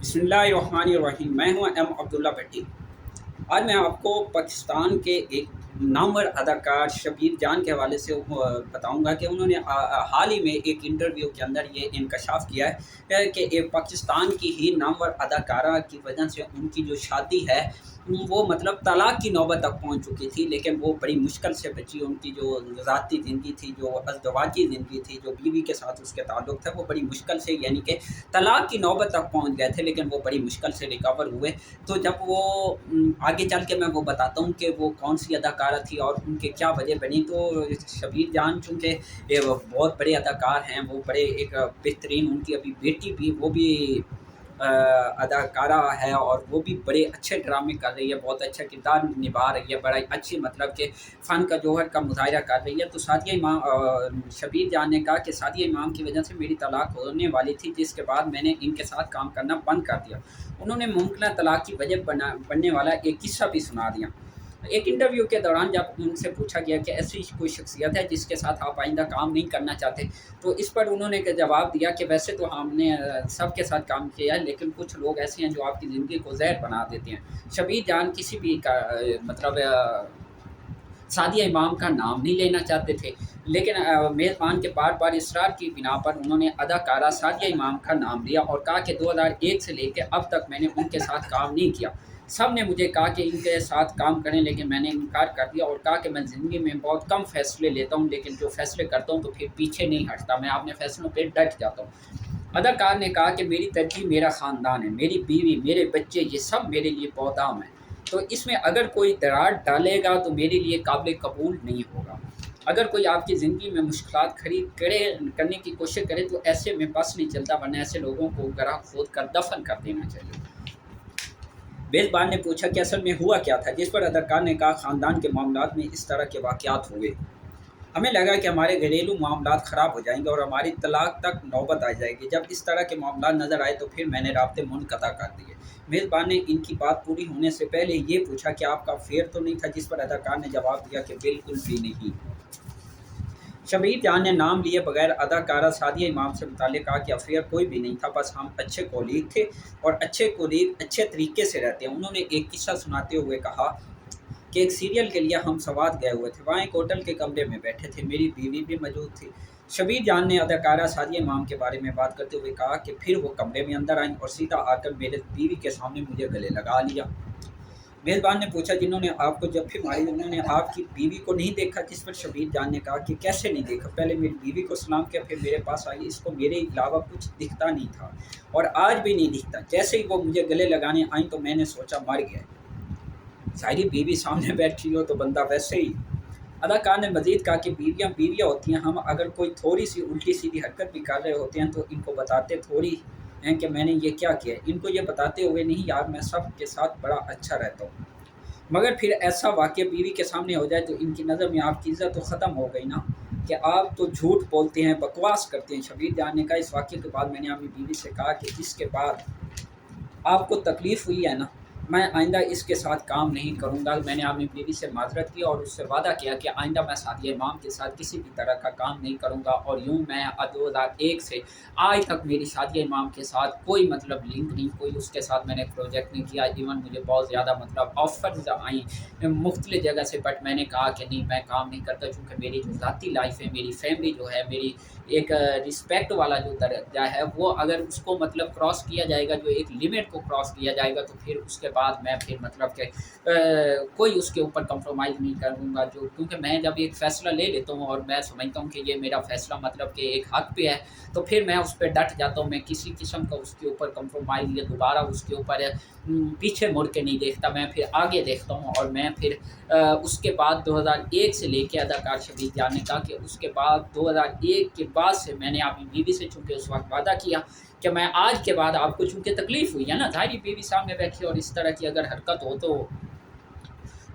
بسم اللہ الرحمن الرحیم۔ میں ہوں ایم عبداللہ بھٹی۔ آج میں آپ کو پاکستان کے ایک نامور اداکار شبیر جان کے حوالے سے بتاؤں گا کہ انہوں نے حال ہی میں ایک انٹرویو کے اندر یہ انکشاف کیا ہے کہ ایک پاکستان کی ہی نامور اداکارہ کی وجہ سے ان کی جو شادی ہے وہ مطلب طلاق کی نوبت تک پہنچ چکی تھی، لیکن وہ بڑی مشکل سے بچی۔ ان کی جو ذاتی زندگی تھی، جو ازدواجی زندگی تھی، جو بیوی کے ساتھ اس کے تعلق تھا، وہ بڑی مشکل سے، یعنی کہ طلاق کی نوبت تک پہنچ گئے تھے، لیکن وہ بڑی مشکل سے ریکور ہوئے۔ تو جب وہ آگے چل کے میں وہ بتاتا ہوں کہ وہ کون سی اداکارہ تھی اور ان کے کیا وجہ بنی۔ تو شبیر جان چونکہ بہت بڑے اداکار ہیں، وہ بڑے ایک بہترین، ان کی ابھی بیٹی بھی، وہ بھی اداکارہ ہے، اور وہ بھی بڑے اچھے ڈرامے کر رہی ہے، بہت اچھا کردار نبھا رہی ہے، بڑا اچھی مطلب کہ فن کا جوہر کا مظاہرہ کر رہی ہے۔ تو سعدیہ امام، شبیر جان نے کہا کہ سعدیہ امام کی وجہ سے میری طلاق ہونے والی تھی، جس کے بعد میں نے ان کے ساتھ کام کرنا بند کر دیا۔ انہوں نے ممکنہ طلاق کی وجہ بننے والا ایک قصہ بھی سنا دیا۔ ایک انٹرویو کے دوران جب ان سے پوچھا گیا کہ ایسی کوئی شخصیت ہے جس کے ساتھ آپ آئندہ کام نہیں کرنا چاہتے، تو اس پر انہوں نے جواب دیا کہ ویسے تو ہم نے سب کے ساتھ کام کیا ہے، لیکن کچھ لوگ ایسے ہیں جو آپ کی زندگی کو زہر بنا دیتے ہیں۔ شبیر جان کسی بھی کا مطلب سعدیہ امام کا نام نہیں لینا چاہتے تھے، لیکن میزبان کے بار بار اصرار کی بنا پر انہوں نے اداکارہ سعدیہ امام کا نام لیا اور کہا کہ 2001 سے لے کے اب تک میں نے ان کے ساتھ کام نہیں کیا۔ سب نے مجھے کہا کہ ان کے ساتھ کام کریں، لیکن میں نے انکار کر دیا اور کہا کہ میں زندگی میں بہت کم فیصلے لیتا ہوں، لیکن جو فیصلے کرتا ہوں تو پھر پیچھے نہیں ہٹتا، میں اپنے فیصلوں پہ ڈٹ جاتا ہوں۔ اداکار نے کہا کہ میری ترجیح میرا خاندان ہے، میری بیوی، میرے بچے، یہ سب میرے لیے بہت اہم ہے، تو اس میں اگر کوئی دراڑ ڈالے گا تو میرے لیے قابل قبول نہیں ہوگا۔ اگر کوئی آپ کی زندگی میں مشکلات کرنے کی کوشش کرے تو ایسے میں بس نہیں چلتا، ورنہ ایسے لوگوں کو گرہ کھود کر دفن کر دینا چاہیے۔ میزبان نے پوچھا کہ اصل میں ہوا کیا تھا، جس پر اداکار نے کہا خاندان کے معاملات میں اس طرح کے واقعات ہوئے، ہمیں لگا کہ ہمارے گھریلو معاملات خراب ہو جائیں گے اور ہماری طلاق تک نوبت آ جائے گی۔ جب اس طرح کے معاملات نظر آئے تو پھر میں نے رابطے منقطع کر دیے۔ میزبان نے ان کی بات پوری ہونے سے پہلے یہ پوچھا کہ آپ کا افیئر تو نہیں تھا، جس پر اداکار نے جواب دیا کہ بالکل بھی نہیں۔ شبیر جان نے نام لیے بغیر اداکارہ سعدیہ امام سے متعلق کہا کہ افیئر کوئی بھی نہیں تھا، بس ہم اچھے کولیگ تھے، اور اچھے کولیگ اچھے طریقے سے رہتے ہیں۔ انہوں نے ایک قصہ سناتے ہوئے کہا کہ ایک سیریل کے لیے ہم سوات گئے ہوئے تھے، وہاں ایک ہوٹل کے کمرے میں بیٹھے تھے، میری بیوی بھی موجود تھی۔ شبیر جان نے اداکارہ سعدیہ امام کے بارے میں بات کرتے ہوئے کہا کہ پھر وہ کمرے میں اندر آئیں اور سیدھا آ کر میرے بیوی کے سامنے مجھے گلے لگا لیا۔ میزبان نے پوچھا جنہوں نے آپ کو جب بھی ماری انہوں نے آپ کی بیوی کو نہیں دیکھا، جس پر شبیر جان نے کہا کہ کیسے نہیں دیکھا، پہلے میری بیوی کو سلام کیا، پھر میرے پاس آئی، اس کو میرے علاوہ کچھ دکھتا نہیں تھا اور آج بھی نہیں دکھتا۔ جیسے ہی وہ مجھے گلے لگانے آئیں تو میں نے سوچا مر گیا۔ ظاہری بیوی سامنے بیٹھی ہو تو بندہ ویسے ہی۔ اداکار نے مزید کہا کہ بیویاں بیویاں ہوتی ہیں، ہم اگر کوئی تھوڑی سی الٹی سیدھی حرکت بھی کر رہے ہوتے ہیں تو ان کو بتاتے تھوڑی ہیں کہ میں نے یہ کیا کیا ہے، ان کو یہ بتاتے ہوئے نہیں یار میں سب کے ساتھ بڑا اچھا رہتا ہوں، مگر پھر ایسا واقعہ بیوی کے سامنے ہو جائے تو ان کی نظر میں آپ کی عزت تو ختم ہو گئی نا، کہ آپ تو جھوٹ بولتے ہیں، بکواس کرتے ہیں۔ شبیر جان نے کہا اس واقعے کے بعد میں نے اپنی بیوی سے کہا کہ اس کے بعد آپ کو تکلیف ہوئی ہے نا، میں آئندہ اس کے ساتھ کام نہیں کروں گا۔ میں نے اپنی بیوی سے معذرت کی اور اس سے وعدہ کیا کہ آئندہ میں سعدیہ امام کے ساتھ کسی بھی طرح کا کام نہیں کروں گا، اور یوں میں 2001 سے آج تک میری سعدیہ امام کے ساتھ کوئی مطلب لنک نہیں، کوئی اس کے ساتھ میں نے پروجیکٹ نہیں کیا۔ ایون مجھے بہت زیادہ مطلب آفرز آئیں مختلف جگہ سے، بٹ میں نے کہا کہ نہیں میں کام نہیں کرتا، چونکہ میری جو ذاتی لائف ہے، میری فیملی جو ہے، میری ایک رسپیکٹ والا جو درجہ ہے، وہ اگر اس کو مطلب کراس کیا جائے گا، جو ایک لمٹ کو کراس کیا جائے گا، تو پھر اس کے بعد میں پھر مطلب کہ کوئی اس کے اوپر کمپرومائز نہیں کروں گا، جو کیونکہ میں جب ایک فیصلہ لے لیتا ہوں اور میں سمجھتا ہوں کہ یہ میرا فیصلہ مطلب کہ ایک حق پہ ہے، تو پھر میں اس پہ ڈٹ جاتا ہوں، میں کسی قسم کا اس کے اوپر کمپرومائز یا دوبارہ اس کے اوپر پیچھے مڑ کے نہیں دیکھتا، میں پھر آگے دیکھتا ہوں۔ اور میں پھر اس کے بعد 2001 سے لے کے اداکار شبیر جان نے کہا کہ اس کے بعد 2001 کے بعد سے میں نے اپنی بیوی سے چونکہ اس وقت وعدہ کیا کہ میں آج کے بعد آپ کو چونکہ تکلیف ہوئی ہے نا، ظاہری بیوی سامنے بیٹھی اور اس طرح کی اگر حرکت ہو تو